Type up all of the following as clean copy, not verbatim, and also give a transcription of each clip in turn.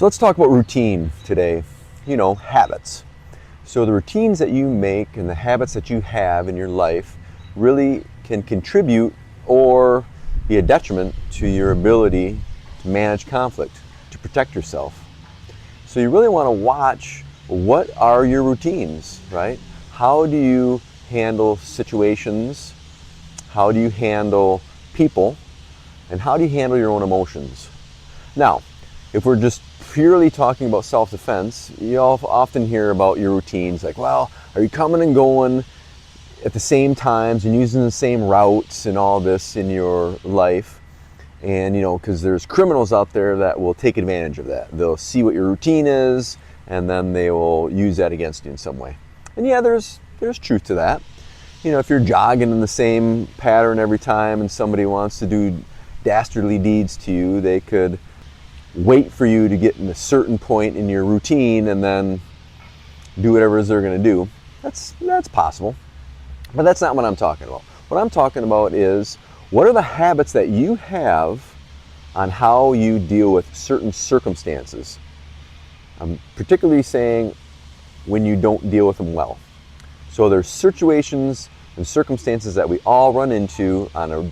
So let's talk about routine today. Habits. So the routines that you make and the habits that you have in your life really can contribute or be a detriment to your ability to manage conflict, to protect yourself. So you really want to watch, what are your routines, right? How do you handle situations? How do you handle people? And how do you handle your own emotions? Now, if we're just purely talking about self-defense, you'll often hear about your routines like, well, are you coming and going at the same times and using the same routes and all this in your life? And because there's criminals out there that will take advantage of that. They'll see what your routine is and then they will use that against you in some way. And yeah, there's truth to that. If you're jogging in the same pattern every time and somebody wants to do dastardly deeds to you, they could wait for you to get in a certain point in your routine and then do whatever it is they're going to do. That's possible. But that's not what I'm talking about. What I'm talking about is, what are the habits that you have on how you deal with certain circumstances? I'm particularly saying when you don't deal with them well. So there's situations and circumstances that we all run into on a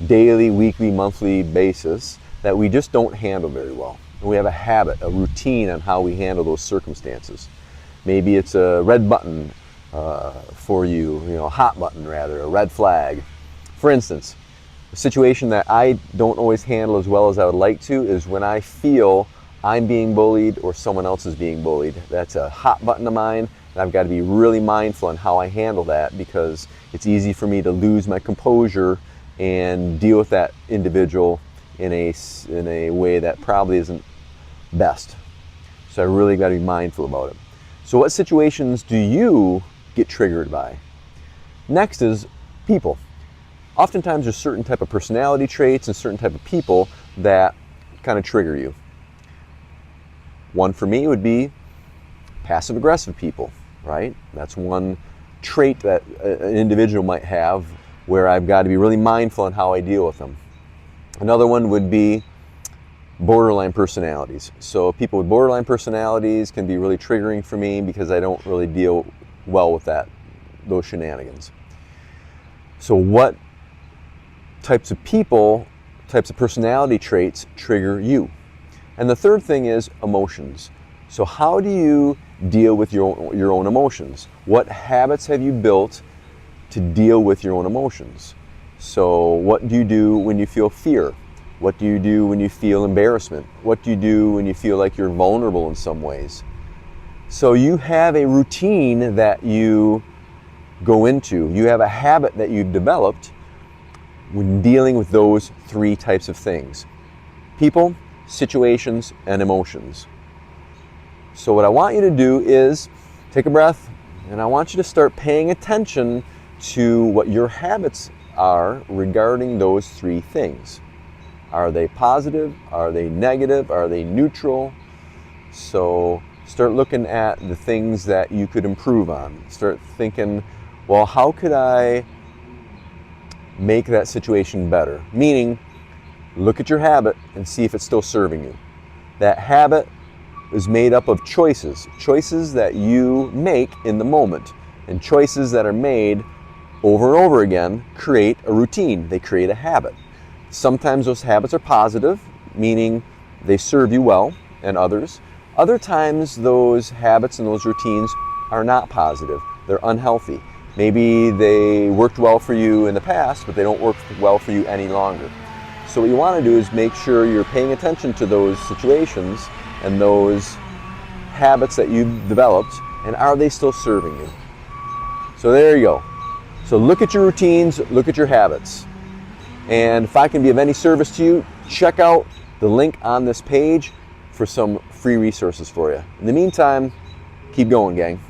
daily, weekly, monthly basis that we just don't handle very well. And we have a habit, a routine on how we handle those circumstances. Maybe it's a red button for you, a hot button rather, a red flag. For instance, a situation that I don't always handle as well as I would like to is when I feel I'm being bullied or someone else is being bullied. That's a hot button of mine, and I've got to be really mindful on how I handle that, because it's easy for me to lose my composure and deal with that individual in a way that probably isn't best. So I really got to be mindful about it. So what situations do you get triggered by? Next is people. Oftentimes there's certain type of personality traits and certain type of people that kind of trigger you. One for me would be passive aggressive people, right? That's one trait that an individual might have where I've got to be really mindful on how I deal with them. Another one would be borderline personalities. So people with borderline personalities can be really triggering for me because I don't really deal well with those shenanigans. So what types of people, types of personality traits trigger you? And the third thing is emotions. So how do you deal with your own emotions? What habits have you built to deal with your own emotions? So what do you do when you feel fear? What do you do when you feel embarrassment? What do you do when you feel like you're vulnerable in some ways? So you have a routine that you go into. You have a habit that you've developed when dealing with those three types of things: people, situations, and emotions. So what I want you to do is take a breath, and I want you to start paying attention to what your habits are regarding those three things. Are they positive? Are they negative? Are they neutral? So start looking at the things that you could improve on. Start thinking, well, how could I make that situation better? Meaning, look at your habit and see if it's still serving you. That habit is made up of choices that you make in the moment, and choices that are made over and over again create a routine. They create a habit. Sometimes those habits are positive, meaning they serve you well and others. Other times those habits and those routines are not positive. They're unhealthy. Maybe they worked well for you in the past, but they don't work well for you any longer. So what you want to do is make sure you're paying attention to those situations and those habits that you've developed, and are they still serving you? So there you go. So look at your routines, look at your habits. And if I can be of any service to you, check out the link on this page for some free resources for you. In the meantime, keep going, gang.